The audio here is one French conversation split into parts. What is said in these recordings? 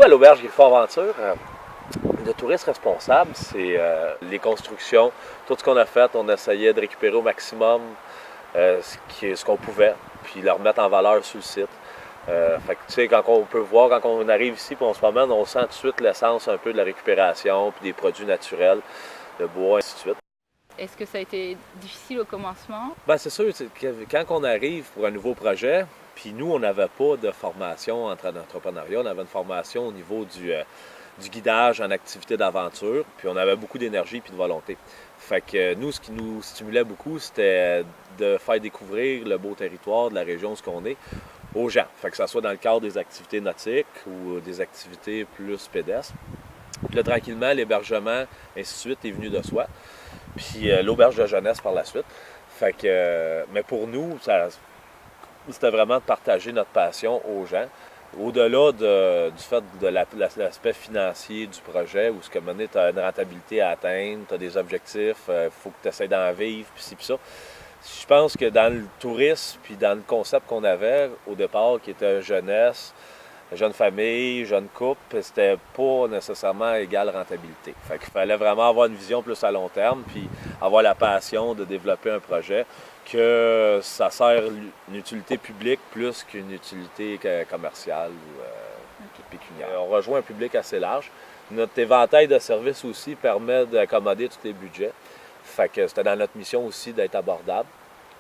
à l'Auberge Griffon-Aventure, le tourisme responsable, c'est les constructions. Tout ce qu'on a fait, on essayait de récupérer au maximum ce qu'on pouvait, puis le remettre en valeur sur le site. Fait que, tu sais, quand on peut voir, quand on arrive ici et on se promène, on sent tout de suite l'essence un peu de la récupération, puis des produits naturels, de bois, ainsi de suite. Est-ce que ça a été difficile au commencement? Bien, c'est sûr, quand on arrive pour un nouveau projet, puis nous, on n'avait pas de formation en entrepreneuriat, on avait une formation au niveau du guidage en activité d'aventure, puis on avait beaucoup d'énergie puis de volonté. Fait que nous, ce qui nous stimulait beaucoup, c'était de faire découvrir le beau territoire de la région où on est aux gens. Fait que ça soit dans le cadre des activités nautiques ou des activités plus pédestres. Puis là, tranquillement, l'hébergement, ainsi de suite, est venu de soi. Puis l'auberge de jeunesse par la suite. Fait que, mais pour nous, c'était vraiment de partager notre passion aux gens. Au-delà du fait de l'aspect financier du projet, où ce que tu as une rentabilité à atteindre, tu as des objectifs, il faut que tu essaies d'en vivre, puis ci, puis ça. Je pense que dans le tourisme, puis dans le concept qu'on avait au départ, qui était jeunesse, jeune famille, jeune couple, c'était pas nécessairement égale rentabilité. Fait qu'il fallait vraiment avoir une vision plus à long terme, puis avoir la passion de développer un projet, que ça sert une utilité publique plus qu'une utilité commerciale ou pécuniaire. On rejoint un public assez large. Notre éventail de services aussi permet d'accommoder tous les budgets. Fait que c'était dans notre mission aussi d'être abordable.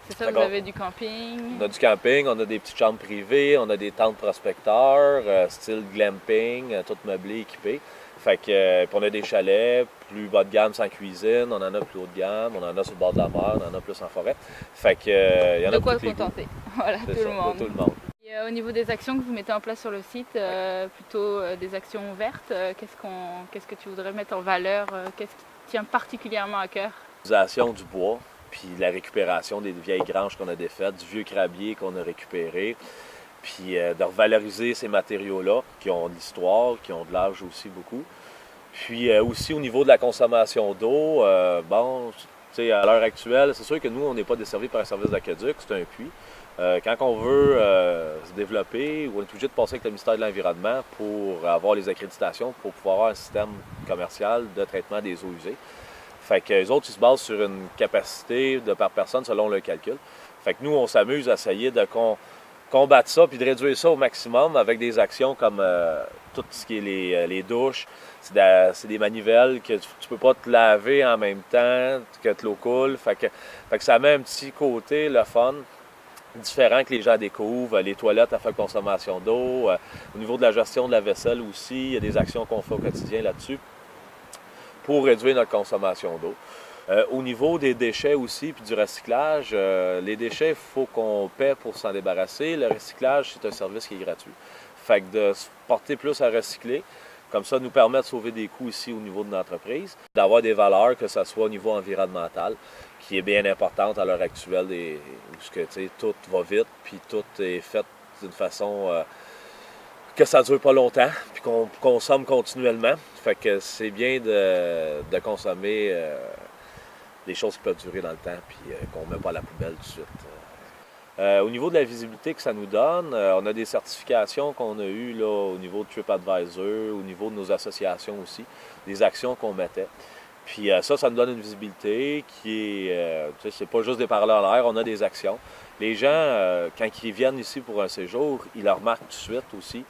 C'est ça, vous avez du camping? On a du camping, on a des petites chambres privées, on a des tentes prospecteurs, style glamping, tout meublé, équipé. Fait que, puis on a des chalets plus bas de gamme sans cuisine, on en a plus haut de gamme, on en a sur le bord de la mer, on en a plus en forêt. Fait que, il y en a de quoi se contenter, voilà, tout le monde. Tout le monde. Et, au niveau des actions que vous mettez en place sur le site, plutôt des actions ouvertes, qu'est-ce que tu voudrais mettre en valeur, qu'est-ce qui tient particulièrement à cœur? L'utilisation du bois, puis la récupération des vieilles granges qu'on a défaites, du vieux crabier qu'on a récupéré, puis de revaloriser ces matériaux-là qui ont de l'histoire, qui ont de l'âge aussi beaucoup. Puis aussi au niveau de la consommation d'eau, bon, tu sais, à l'heure actuelle, c'est sûr que nous, on n'est pas desservi par un service d'aqueduc, c'est un puits. Quand on veut se développer, on est obligé de passer avec le ministère de l'Environnement pour avoir les accréditations, pour pouvoir avoir un système commercial de traitement des eaux usées. Fait que les autres, ils se basent sur une capacité de par personne selon le calcul. Fait que nous, on s'amuse à essayer de combattre ça puis de réduire ça au maximum avec des actions comme tout ce qui est les douches. C'est des manivelles que tu peux pas te laver en même temps que l'eau coule. Fait que ça met un petit côté, le fun, différent que les gens découvrent. Les toilettes à faible consommation d'eau. Au niveau de la gestion de la vaisselle aussi, il y a des actions qu'on fait au quotidien là-dessus pour réduire notre consommation d'eau. Au niveau des déchets aussi, puis du recyclage, les déchets, il faut qu'on paie pour s'en débarrasser. Le recyclage, c'est un service qui est gratuit. Fait que de se porter plus à recycler, comme ça, nous permet de sauver des coûts ici au niveau de l'entreprise, d'avoir des valeurs, que ce soit au niveau environnemental, qui est bien importante à l'heure actuelle, où tout va vite, puis tout est fait d'une façon que ça ne dure pas longtemps, puis qu'on consomme continuellement. Fait que c'est bien de consommer des choses qui peuvent durer dans le temps, puis qu'on ne met pas à la poubelle tout de suite. Au niveau de la visibilité que ça nous donne, on a des certifications qu'on a eues là, au niveau de TripAdvisor, au niveau de nos associations aussi, des actions qu'on mettait. Puis ça nous donne une visibilité qui est, c'est pas juste des paroles en l'air, on a des actions. Les gens, quand ils viennent ici pour un séjour, ils le remarquent tout de suite aussi.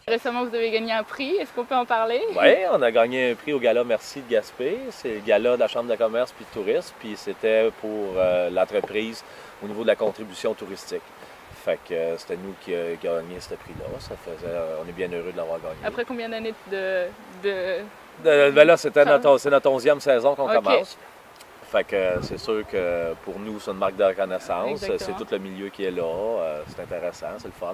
Récemment, vous avez gagné un prix. Est-ce qu'on peut en parler? Oui, on a gagné un prix au Gala Merci de Gaspé. C'est le Gala de la Chambre de commerce puis de tourisme. Puis c'était pour l'entreprise au niveau de la contribution touristique. Fait que c'était nous qui avons gagné ce prix-là. On est bien heureux de l'avoir gagné. Après combien d'années ben là, c'est notre 11e saison qu'on commence. Fait que c'est sûr que pour nous, c'est une marque de reconnaissance. C'est tout le milieu qui est là. C'est intéressant, c'est le fun.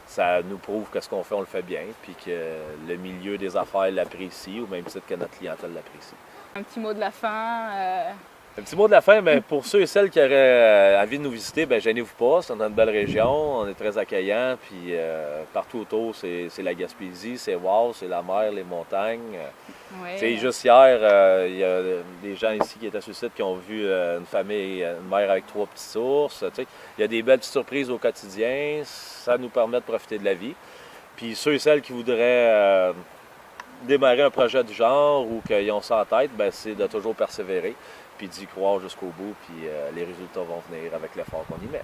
Ça nous prouve que ce qu'on fait, on le fait bien, puis que le milieu des affaires l'apprécie, au même titre que notre clientèle l'apprécie. Un petit mot de la fin? Un petit mot de la fin, bien, pour ceux et celles qui auraient envie de nous visiter, bien, gênez-vous pas, c'est une belle région, on est très accueillants, puis partout autour, c'est la Gaspésie, c'est wow, c'est la mer, les montagnes. Ouais. Juste hier, il y a des gens ici qui étaient sur le site qui ont vu une famille, une mère avec 3 petits ours. Il y a des belles petites surprises au quotidien, ça nous permet de profiter de la vie. Puis ceux et celles qui voudraient démarrer un projet du genre ou qu'ils ont ça en tête, ben, c'est de toujours persévérer, puis d'y croire jusqu'au bout, puis les résultats vont venir avec l'effort qu'on y met.